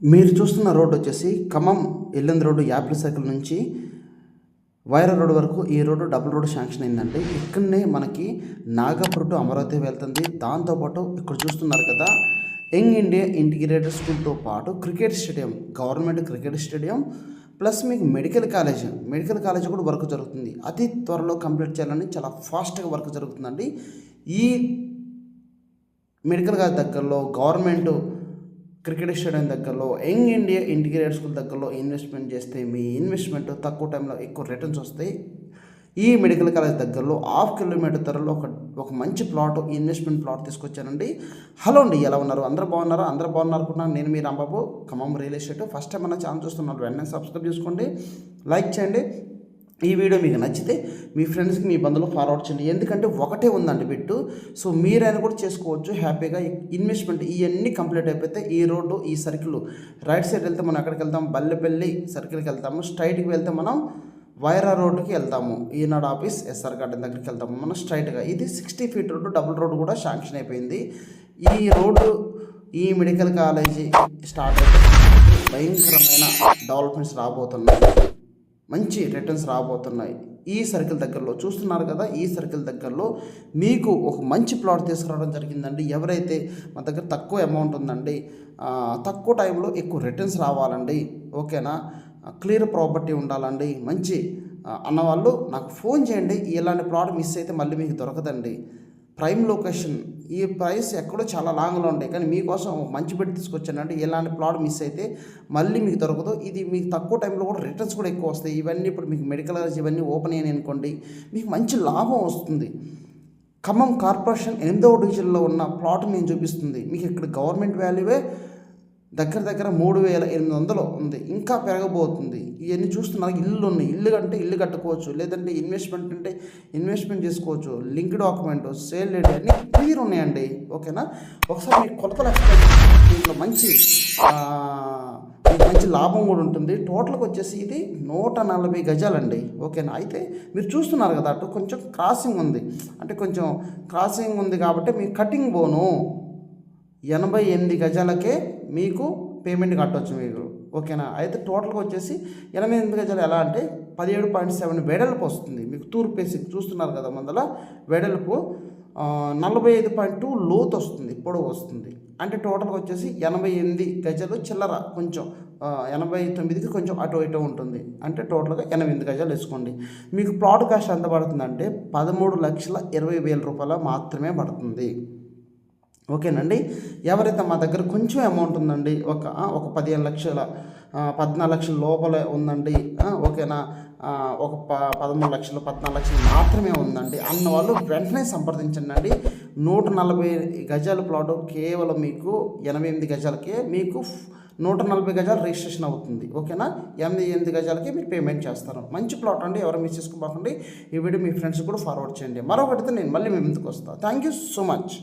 మీరు చూస్తున్న రోడ్ వచ్చేసి ఖమ్మం ఎల్లంది రోడ్డు యాపిల్ సర్కిల్ నుంచి వైరా రోడ్ వరకు ఈ రోడ్డు డబుల్ రోడ్ శాంక్షన్ అయిందండి. ఇక్కడనే మనకి నాగపూర్ టు అమరావతి వెళ్తుంది. దాంతోపాటు ఇక్కడ చూస్తున్నారు కదా, యంగ్ ఇండియా ఇంటిగ్రేటెడ్ స్కూల్తో పాటు cricket stadium, government cricket stadium plus మీకు మెడికల్ కాలేజ్ కూడా వర్క్ జరుగుతుంది. అతి త్వరలో కంప్లీట్ చేయాలని చాలా ఫాస్ట్గా వర్క్ జరుగుతుందండి. ఈ మెడికల్ కాలేజ్ దగ్గరలో, గవర్నమెంట్ క్రికెట్ స్టేడియం దగ్గరలో, యంగ్ ఇండియా ఇంటిగ్రేటెడ్ స్కూల్ దగ్గరలో ఇన్వెస్ట్మెంట్ చేస్తే మీ ఇన్వెస్ట్మెంట్ తక్కువ టైంలో ఎక్కువ రిటర్న్స్ వస్తాయి. ఈ మెడికల్ కాలేజ్ దగ్గరలో 1/2 కిలోమీటర్ ధరలో ఒక మంచి ప్లాట్, ఇన్వెస్ట్మెంట్ ప్లాట్ తీసుకొచ్చానండి. హలో అండి, ఎలా ఉన్నారు? అందరూ బాగున్నారు అనుకుంటున్నాను. నేను మీ Rambabu, Khammam real estate. First time మన ఛానల్ చూస్తున్నారు, వెంటనే సబ్స్క్రైబ్ చేసుకోండి, లైక్ చేయండి. ఈ వీడియో మీకు నచ్చితే మీ ఫ్రెండ్స్కి, మీ బంధువులకు ఫార్వర్డ్ చేయండి. ఎందుకంటే ఒకటే ఉందండి బిట్టు. సో మీరైనా కూడా చేసుకోవచ్చు హ్యాపీగా. ఇన్వెస్ట్మెంట్ ఇవన్నీ కంప్లీట్ అయిపోతే ఈ రోడ్డు, ఈ సర్కిల్ రైట్ సైడ్ వెళ్తే మనం ఎక్కడికి వెళ్తాం? బల్లెపల్లి సర్కిల్కి వెళ్తాము. స్ట్రైట్కి వెళ్తే మనం వైరా రోడ్డుకి వెళ్తాము. ఈనాడు ఆఫీస్, ఎస్ఆర్ గార్డెన్ దగ్గరికి వెళ్తాము మనం స్ట్రైట్గా. ఇది 60 ఫీట్ రోడ్డు, డబుల్ రోడ్డు కూడా శాంక్షన్ అయిపోయింది. ఈ రోడ్డు, ఈ మెడికల్ కాలేజీ స్టార్ట్ అయిపోయింది. భయంకరమైన డెవలప్మెంట్స్ రాబోతున్నాయి, మంచి రిటర్న్స్ రాబోతున్నాయి. ఈ సర్కిల్ దగ్గరలో చూస్తున్నారు కదా, ఈ సర్కిల్ దగ్గరలో మీకు ఒక మంచి ప్లాట్ తీసుకురావడం జరిగిందండి. ఎవరైతే మన దగ్గర తక్కువ అమౌంట్ ఉందండి, తక్కువ టైంలో ఎక్కువ రిటర్న్స్ రావాలండి, ఓకేనా, క్లియర్ ప్రాపర్టీ ఉండాలండి, మంచి అన్నవాళ్ళు నాకు ఫోన్ చేయండి. ఇలాంటి ప్లాట్ మిస్ అయితే మళ్ళీ మీకు దొరకదండి. ప్రైమ్ లొకేషన్, ఈ ప్రైస్ ఎక్కడో చాలా లాంగ్లో ఉంటాయి, కానీ మీకోసం మంచి బిడ్ తీసుకొచ్చానంటే ఇలాంటి ప్లాట్ మిస్ అయితే మళ్ళీ మీకు దొరకదు. ఇది మీకు తక్కువ టైంలో కూడా రిటర్న్స్ కూడా ఎక్కువ వస్తాయి. ఇవన్నీ ఇప్పుడు మీకు మెడికల్ కాలేజ్ ఇవన్నీ ఓపెన్ అయ్యాయి అనుకోండి, మీకు మంచి లాభం వస్తుంది. ఖమ్మం కార్పొరేషన్ 8వ డివిజన్లో ఉన్న ప్లాట్ నేను చూపిస్తుంది మీకు. ఇక్కడ గవర్నమెంట్ వాల్యూవే దగ్గర 3,800 ఉంది, ఇంకా పెరగబోతుంది. ఇవన్నీ చూస్తున్నారు. ఇల్లు ఉన్నాయి, ఇల్లు కంటే ఇల్లు కట్టుకోవచ్చు, లేదంటే ఇన్వెస్ట్మెంట్ అంటే ఇన్వెస్ట్మెంట్ చేసుకోవచ్చు. లింక్ డాక్యుమెంట్, సేల్ డేట్ అన్నీ క్లియర్ ఉన్నాయండి, ఓకేనా. ఒకసారి మీకు కొలతలు దీంట్లో మంచి లాభం కూడా ఉంటుంది. టోటల్గా వచ్చేసి ఇది 140 గజాలండి, ఓకేనా. అయితే మీరు చూస్తున్నారు కదా, అటు కొంచెం క్రాసింగ్ ఉంది, అంటే కొంచెం క్రాసింగ్ ఉంది కాబట్టి మీ కటింగ్ బోను 88 గజాలకే మీకు పేమెంట్ కట్టవచ్చు మీరు, ఓకేనా. అయితే టోటల్గా వచ్చేసి 88 గజాలు ఎలా అంటే 17.7 వెడల్పు వస్తుంది మీకు. తూర్పు ఫేసింగ్ చూస్తున్నారు కదా, మందల వెడల్పు 45.2 లోతు వస్తుంది, పొడవు వస్తుంది. అంటే టోటల్గా వచ్చేసి 88 గజాలు చిల్లర, కొంచెం 89కి కొంచెం అటు ఇటు ఉంటుంది. అంటే టోటల్గా 88 గజాలు వేసుకోండి. మీకు ప్లాట్ కాస్ట్ ఎంత పడుతుందంటే 13,20,000 రూపాయలు మాత్రమే పడుతుంది, ఓకేనండి. ఎవరైతే మా దగ్గర కొంచెం అమౌంట్ ఉందండి, ఒక 15 లక్షల 14 లక్షల లోపల ఉందండి, ఓకేనా, ఒక 13 లక్షలు 14 లక్షలు మాత్రమే ఉందండి అన్న వాళ్ళు వెంటనే సంప్రదించండి. 140 గజాల ప్లాట్ కేవలం మీకు 88 గజాలకే మీకు 140 గజాలు రిజిస్ట్రేషన్ అవుతుంది, ఓకేనా. 88 గజాలకి మీరు పేమెంట్ చేస్తారు. మంచి ప్లాట్ అండి, ఎవరు మిస్ చేసుకోకండి. ఈ వీడియో మీ ఫ్రెండ్స్ కూడా ఫార్వర్డ్ చేయండి. మరొకటితో నేను మళ్ళీ మీ ముందుకు వస్తాను. Thank you so much.